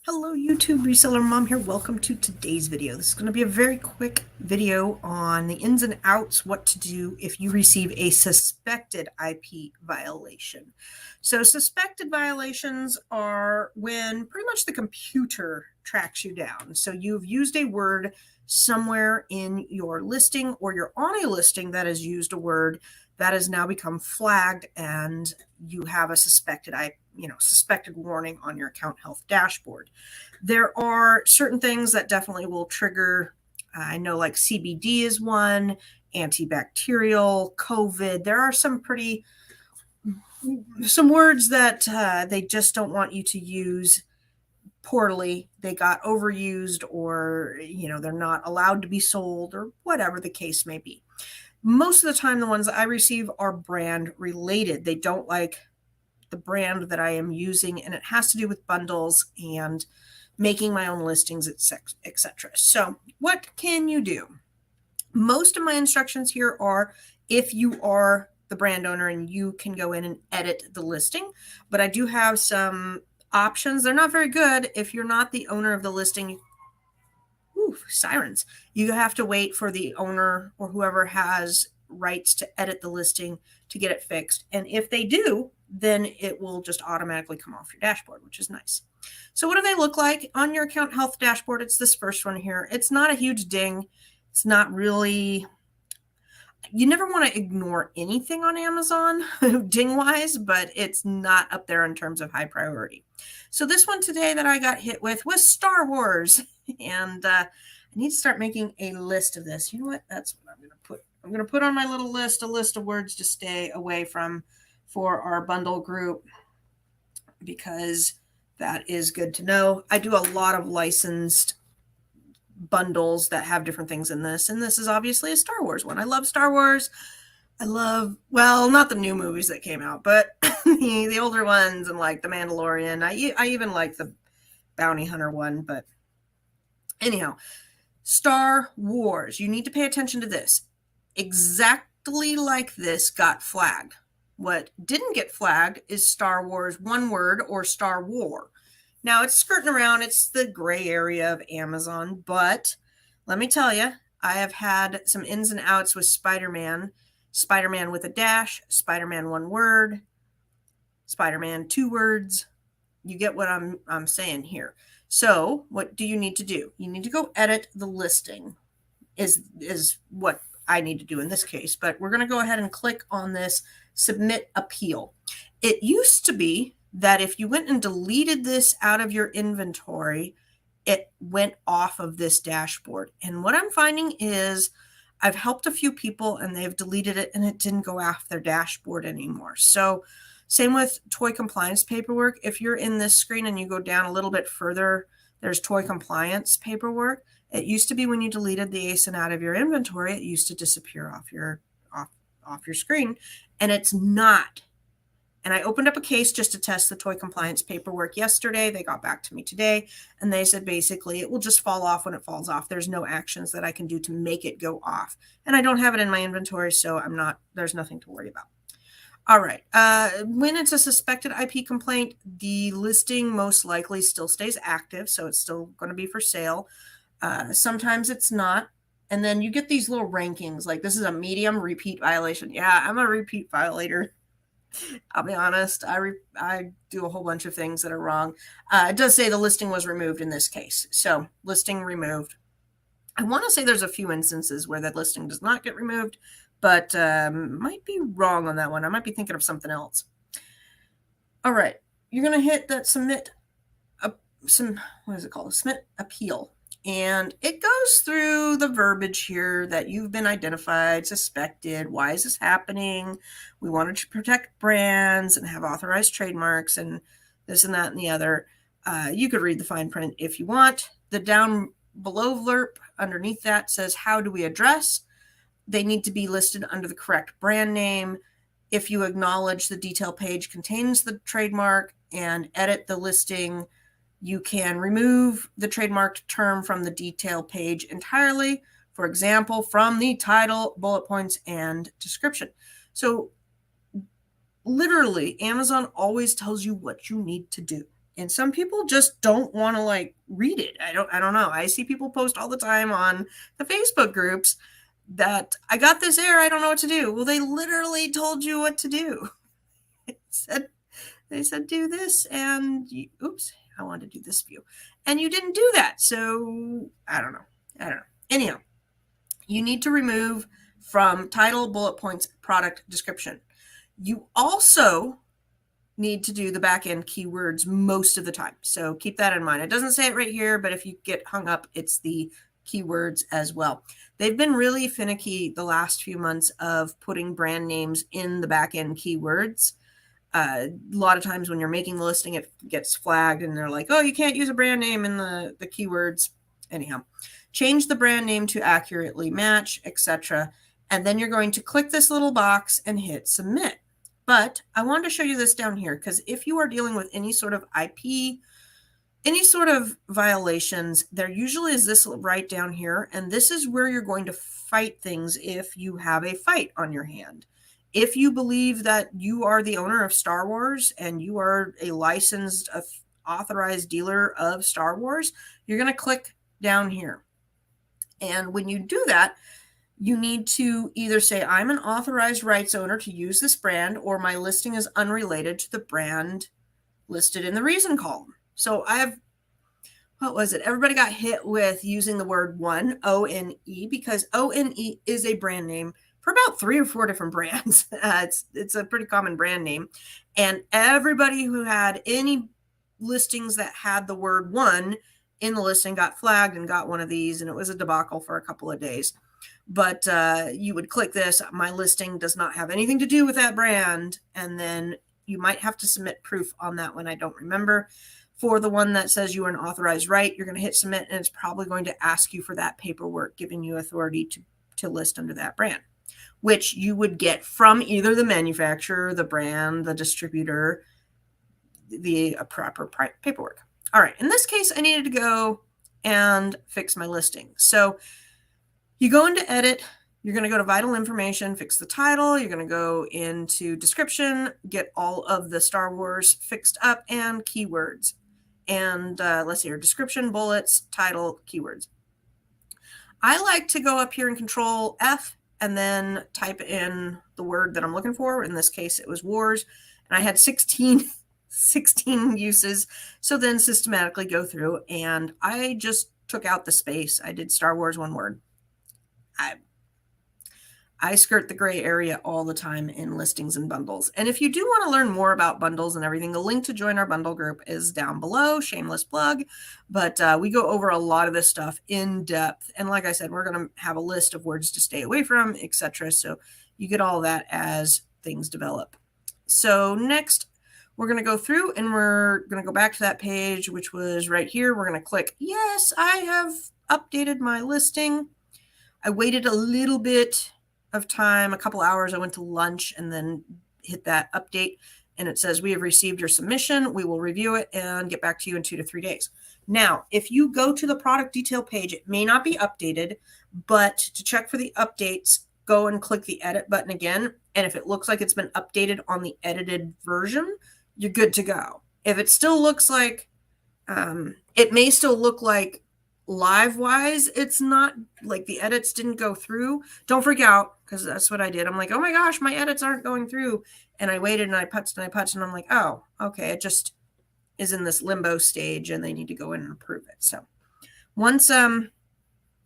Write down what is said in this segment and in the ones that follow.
Hello YouTube, Reseller Mom here. Welcome to today's video. This is going to be a very quick video on the ins and outs, what to do if you receive a suspected IP violation. So suspected violations are when pretty much the computer tracks you down. So you've used a word somewhere in your listing, or you're on a listing that has used a word that has now become flagged, and you have a suspected warning on your account health dashboard. There are certain things that definitely will trigger. I know like CBD is one, antibacterial, COVID. There are some words that they just don't want you to use poorly. They got overused, or they're not allowed to be sold, or whatever the case may be. Most of the time, the ones that I receive are brand related. They don't like the brand that I am using, and it has to do with bundles and making my own listings, etc. So what can you do? Most of my instructions here are if you are the brand owner and you can go in and edit the listing, but I do have some options. They're not very good. If you're not the owner of the listing, sirens, you have to wait for the owner or whoever has rights to edit the listing to get it fixed. And if they do, then it will just automatically come off your dashboard, which is nice. So what do they look like on your account health dashboard? It's this first one here. It's not a huge ding. It's not really, you never want to ignore anything on Amazon ding wise, but it's not up there in terms of high priority. So this one today that I got hit with was Star Wars. And I need to start making a list of this. You know what? That's what I'm going to put. I'm going to put on my little list a list of words to stay away from for our bundle group, because that is good to know. I do a lot of licensed bundles that have different things in this, and this is obviously a Star Wars one. I love Star Wars. I love, well, not the new movies that came out, but the older ones, and like The Mandalorian. I even like the Bounty Hunter one, but anyhow, Star Wars. You need to pay attention to this. Exactly like this got flagged. What didn't get flagged is Star Wars, one word, or Star War. Now it's skirting around. It's the gray area of Amazon, but let me tell you, I have had some ins and outs with Spider-Man. Spider-Man with a dash, Spider-Man one word, Spider-Man two words. You get what I'm saying here. So what do you need to do? You need to go edit the listing is what I need to do in this case. But we're going to go ahead and click on this submit appeal. It used to be that if you went and deleted this out of your inventory, it went off of this dashboard. And what I'm finding is I've helped a few people and they've deleted it and it didn't go off their dashboard anymore. So same with toy compliance paperwork. If you're in this screen and you go down a little bit further, there's toy compliance paperwork. It used to be when you deleted the ASIN out of your inventory, it used to disappear off your screen, and it's not. And I opened up a case just to test the toy compliance paperwork yesterday. They got back to me today, and they said basically it will just fall off when it falls off. There's no actions that I can do to make it go off. And I don't have it in my inventory, so there's nothing to worry about. All right. When it's a suspected IP complaint, the listing most likely still stays active, so it's still going to be for sale. Sometimes it's not. And then you get these little rankings, like this is a medium repeat violation. Yeah, I'm a repeat violator. I'll be honest. I do a whole bunch of things that are wrong. It does say the listing was removed in this case. So listing removed. I want to say there's a few instances where that listing does not get removed, but might be wrong on that one. I might be thinking of something else. All right. You're going to hit that submit appeal. And it goes through the verbiage here that you've been identified, suspected. Why is this happening? We wanted to protect brands and have authorized trademarks and this and that and the other. You could read the fine print if you want. The down below blurb underneath that says, how do we address? They need to be listed under the correct brand name. If you acknowledge the detail page contains the trademark and edit the listing, you can remove the trademarked term from the detail page entirely, for example, from the title, bullet points, and description. So literally, Amazon always tells you what you need to do. And some people just don't want to like read it. I don't know. I see people post all the time on the Facebook groups that I got this error, I don't know what to do. Well, they literally told you what to do. They said do this, and oops, I wanted to do this view, and you didn't do that. So I don't know. Anyhow, you need to remove from title, bullet points, product description. You also need to do the back-end keywords most of the time. So keep that in mind. It doesn't say it right here, but if you get hung up, it's the keywords as well. They've been really finicky the last few months of putting brand names in the back-end keywords. A lot of times when you're making the listing, it gets flagged and they're like, oh, you can't use a brand name in the keywords. Anyhow, change the brand name to accurately match, etc. And then you're going to click this little box and hit submit. But I wanted to show you this down here because if you are dealing with any sort of IP, any sort of violations, there usually is this right down here. And this is where you're going to fight things if you have a fight on your hand. If you believe that you are the owner of Star Wars and you are a licensed, authorized dealer of Star Wars, you're going to click down here. And when you do that, you need to either say, I'm an authorized rights owner to use this brand, or my listing is unrelated to the brand listed in the reason column. So I have, what was it? Everybody got hit with using the word one, O-N-E, because O-N-E is a brand name for about 3 or 4 different brands. It's a pretty common brand name. And everybody who had any listings that had the word one in the listing got flagged and got one of these, and it was a debacle for a couple of days. But you would click this, my listing does not have anything to do with that brand. And then you might have to submit proof on that one. I don't remember. For the one that says you are an authorized right, you're going to hit submit, and it's probably going to ask you for that paperwork, giving you authority to list under that brand, which you would get from either the manufacturer, the brand, the distributor, the proper paperwork. All right. In this case, I needed to go and fix my listing. So you go into edit, you're going to go to vital information, fix the title. You're going to go into description, get all of the Star Wars fixed up, and keywords. And let's see here, description, bullets, title, keywords. I like to go up here and control F and then type in the word that I'm looking for. In this case, it was wars. And I had 16 uses. So then systematically go through, and I just took out the space. I did Star Wars, one word. I skirt the gray area all the time in listings and bundles. And if you do want to learn more about bundles and everything, the link to join our bundle group is down below. Shameless plug. But we go over a lot of this stuff in depth. And like I said, we're going to have a list of words to stay away from, etc. So you get all that as things develop. So next, we're going to go through and we're going to go back to that page, which was right here. We're going to click, yes, I have updated my listing. I waited a little bit of time, a couple hours. I went to lunch and then hit that update, and it says we have received your submission. We will review it and get back to you in 2 to 3 days. Now, if you go to the product detail page, it may not be updated, but to check for the updates, go and click the edit button again. And if it looks like it's been updated on the edited version, you're good to go. If it still looks like, it may still look like live wise, it's not like the edits didn't go through. Don't freak out, because that's what I did. I'm like, oh my gosh, my edits aren't going through. And I waited and I putzed and I'm like, oh, okay, it just is in this limbo stage and they need to go in and approve it. So once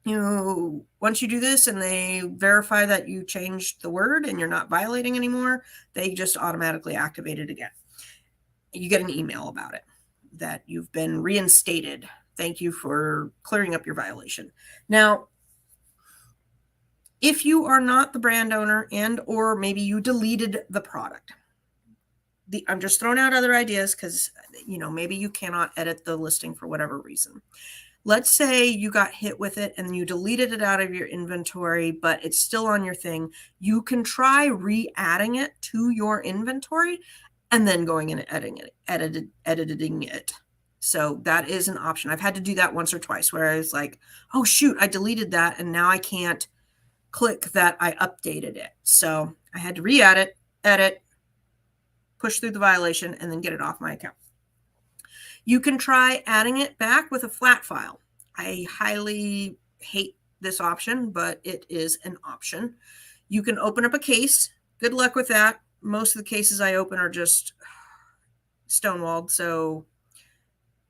once you do this and they verify that you changed the word and you're not violating anymore, they just automatically activate it again. You get an email about it that you've been reinstated. Thank you for clearing up your violation. Now, if you are not the brand owner and or maybe you deleted the product, I'm just throwing out other ideas because, maybe you cannot edit the listing for whatever reason. Let's say you got hit with it and you deleted it out of your inventory, but it's still on your thing. You can try re-adding it to your inventory and then going in and editing it. So that is an option. I've had to do that once or twice where I was like, oh, shoot, I deleted that. And now I can't click that I updated it. So I had to re-add it, edit, push through the violation, and then get it off my account. You can try adding it back with a flat file. I highly hate this option, but it is an option. You can open up a case. Good luck with that. Most of the cases I open are just stonewalled, so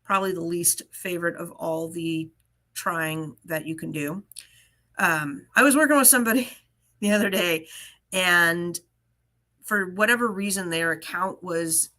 probably the least favorite of all the trying that you can do. I was working with somebody the other day, and for whatever reason, their account was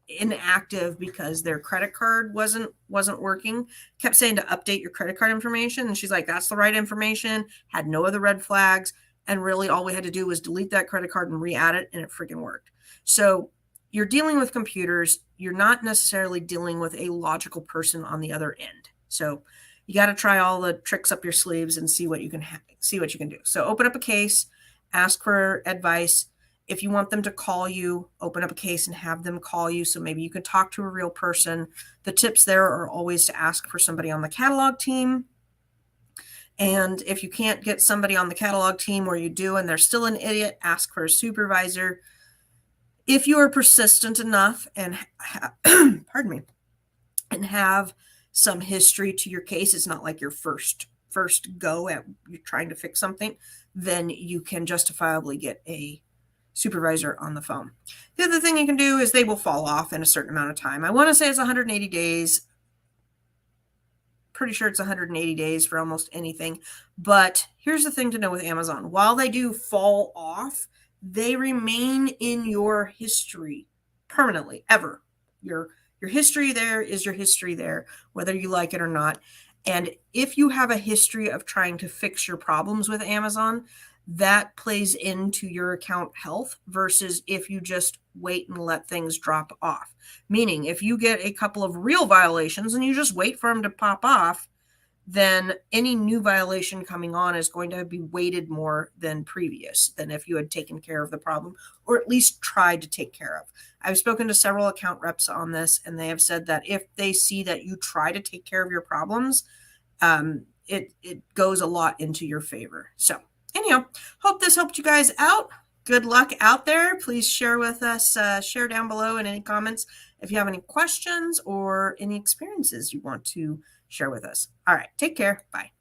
inactive because their credit card wasn't working. Kept saying to update your credit card information, and she's like, that's the right information. Had no other red flags, and really all we had to do was delete that credit card and re-add it, and it freaking worked. So you're dealing with computers. You're not necessarily dealing with a logical person on the other end. So you got to try all the tricks up your sleeves and see what you can do. So open up a case, ask for advice. If you want them to call you, open up a case and have them call you. So maybe you can talk to a real person. The tips there are always to ask for somebody on the catalog team. And if you can't get somebody on the catalog team, or you do and they're still an idiot, ask for a supervisor. If you are persistent enough and pardon me, and have some history to your case, it's not like your first go at you're trying to fix something, then you can justifiably get a supervisor on the phone. The other thing you can do is they will fall off in a certain amount of time. I want to say it's 180 days. Pretty sure it's 180 days for almost anything. But here's the thing to know with Amazon. While they do fall off, they remain in your history permanently, ever. Your history there is your history there, whether you like it or not. And if you have a history of trying to fix your problems with Amazon, that plays into your account health versus if you just wait and let things drop off. Meaning, if you get a couple of real violations and you just wait for them to pop off, then any new violation coming on is going to be weighted more than previous, than if you had taken care of the problem, or at least tried to take care of. I've spoken to several account reps on this, and they have said that if they see that you try to take care of your problems, it goes a lot into your favor. So anyhow, hope this helped you guys out. Good luck out there. Please share with us, share down below in any comments if you have any questions or any experiences you want to share with us. All right, take care. Bye.